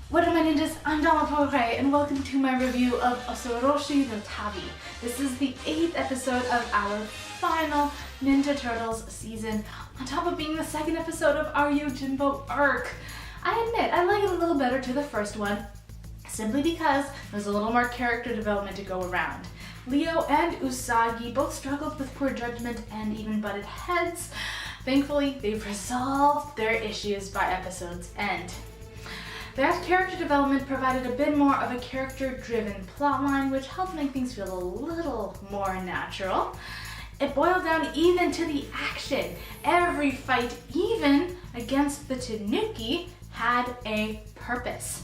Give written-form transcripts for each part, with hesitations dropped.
What up my ninjas, I'm Tabi and welcome to my review of Osoroshi no Tabi. This is the 8th episode of our final Ninja Turtles season, on top of being the 2nd episode of our Yojimbo arc. I admit, I like it a little better to the first one, simply because there's a little more character development to go around. Leo and Usagi both struggled with poor judgment and even butted heads. Thankfully, they've resolved their issues by episode's end. That character development provided a bit more of a character-driven plotline, which helped make things feel a little more natural. It boiled down even to the action. Every fight, even against the Tanuki, had a purpose.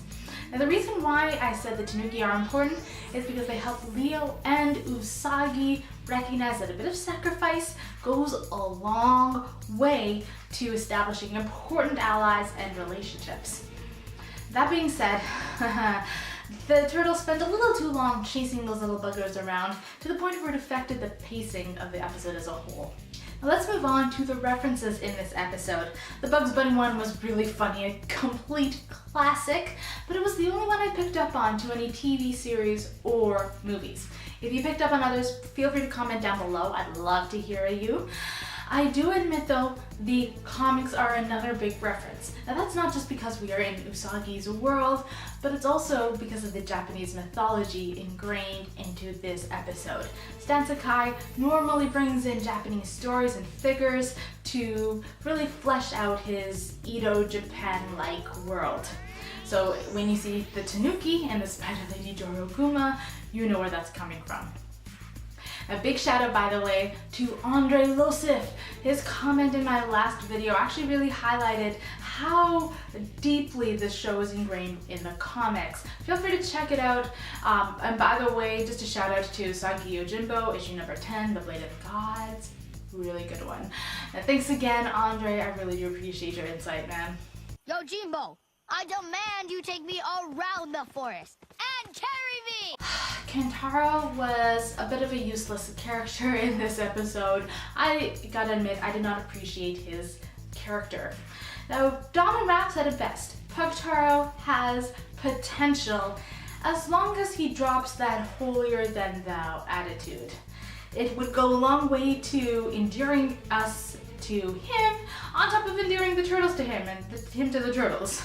Now the reason why I said the Tanuki are important is because they help Leo and Usagi recognize that a bit of sacrifice goes a long way to establishing important allies and relationships. That being said, the turtles spent a little too long chasing those little buggers around to the point where it affected the pacing of the episode as a whole. Now let's move on to the references in this episode. The Bugs Bunny one was really funny, a complete classic, but it was the only one I picked up on to any TV series or movies. If you picked up on others, feel free to comment down below. I'd love to hear you. I do admit though, the comics are another big reference. Now that's not just because we are in Usagi's world, but it's also because of the Japanese mythology ingrained into this episode. Stan Sakai normally brings in Japanese stories and figures to really flesh out his Edo Japan-like world. So when you see the Tanuki and the Spider Lady Joroguma, you know where that's coming from. A big shout out, by the way, to Andre Losif. His comment in my last video actually really highlighted how deeply this show is ingrained in the comics. Feel free to check it out. And by the way, just a shout out to Usagi Yojimbo, issue number 10, The Blade of the Gods. Really good one. And thanks again, Andre. I really do appreciate your insight, man. Yojimbo, I demand you take me around the forest and carry me! Kentaro was a bit of a useless character in this episode. I gotta admit, I did not appreciate his character. Now, Dom and Raph said it best. Pugtaro has potential as long as he drops that holier-than-thou attitude. It would go a long way to endearing us to him, on top of endearing the turtles to him, and him to the turtles.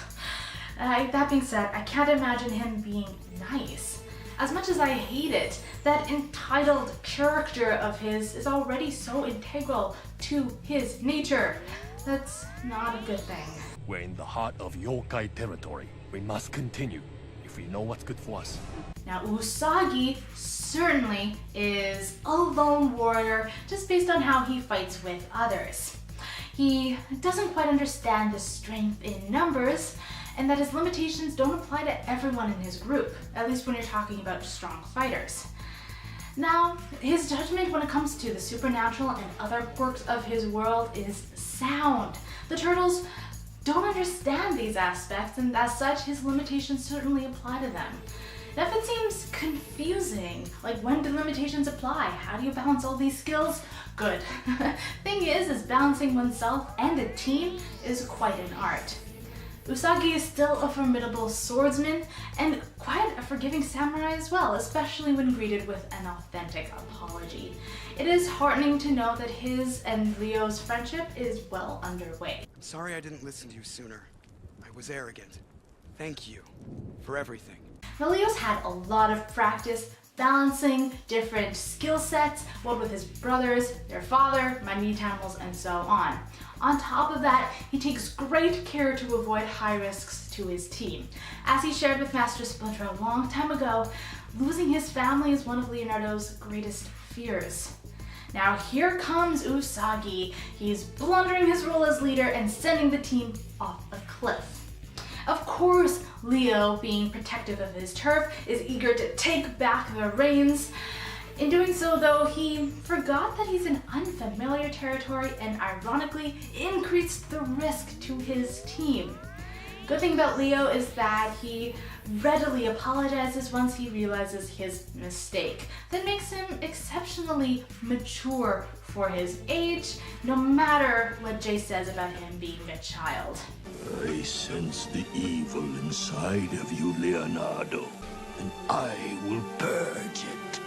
That being said, I can't imagine him being nice. As much as I hate it, that entitled character of his is already so integral to his nature. That's not a good thing. We're in the heart of yokai territory. We must continue if we know what's good for us. Now Usagi certainly is a lone warrior just based on how he fights with others. He doesn't quite understand the strength in numbers, and that his limitations don't apply to everyone in his group, at least when you're talking about strong fighters. Now, his judgment when it comes to the supernatural and other quirks of his world is sound. The turtles don't understand these aspects, and as such, his limitations certainly apply to them. Now, if it seems confusing, like when do limitations apply? How do you balance all these skills? Good. Thing is balancing oneself and a team is quite an art. Usagi is still a formidable swordsman and quite a forgiving samurai as well, especially when greeted with an authentic apology. It is heartening to know that his and Leo's friendship is well underway. I'm sorry I didn't listen to you sooner. I was arrogant. Thank you for everything. Now Leo's had a lot of practice balancing different skill sets, what with his brothers, their father, minute animals, and so on. On top of that, he takes great care to avoid high risks to his team. As he shared with Master Splinter a long time ago, losing his family is one of Leonardo's greatest fears. Now here comes Usagi. He's blundering his role as leader and sending the team off a cliff. Of course, Leo, being protective of his turf, is eager to take back the reins. In doing so, though, he forgot that he's in unfamiliar territory and ironically increased the risk to his team. Good thing about Leo is that he readily apologizes once he realizes his mistake. That makes him exceptionally mature for his age, no matter what Jay says about him being a child. I sense the evil inside of you, Leonardo, and I will purge it.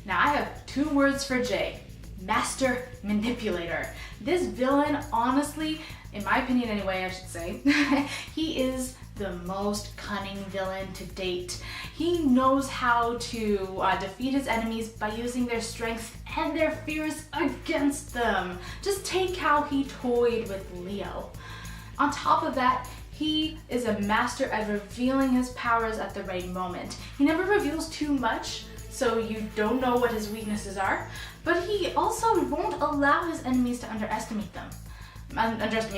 Now I have 2 words for Jay. Master Manipulator. This villain, honestly, in my opinion anyway, I should say, he is the most cunning villain to date. He knows how to defeat his enemies by using their strengths and their fears against them. Just take how he toyed with Leo. On top of that, he is a master at revealing his powers at the right moment. He never reveals too much, so you don't know what his weaknesses are, but he also won't allow his enemies to underestimate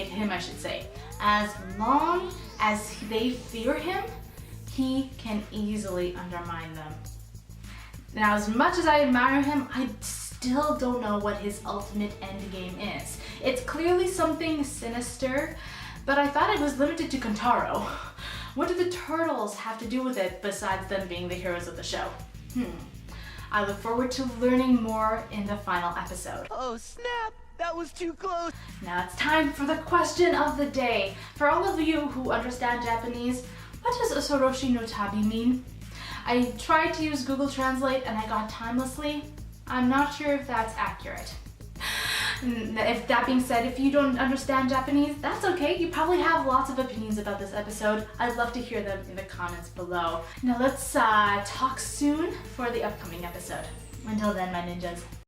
him, I should say. As long as they fear him, he can easily undermine them. Now, as much as I admire him, I still don't know what his ultimate endgame is. It's clearly something sinister, but I thought it was limited to Kentaro. What do the turtles have to do with it besides them being the heroes of the show? I look forward to learning more in the final episode. Oh snap! That was too close! Now it's time for the question of the day. For all of you who understand Japanese, what does Osoroshi no Tabi mean? I tried to use Google Translate and I got timelessly. I'm not sure if that's accurate. If that being said, if you don't understand Japanese, that's okay. You probably have lots of opinions about this episode. I'd love to hear them in the comments below. Now let's talk soon for the upcoming episode. Until then, my ninjas.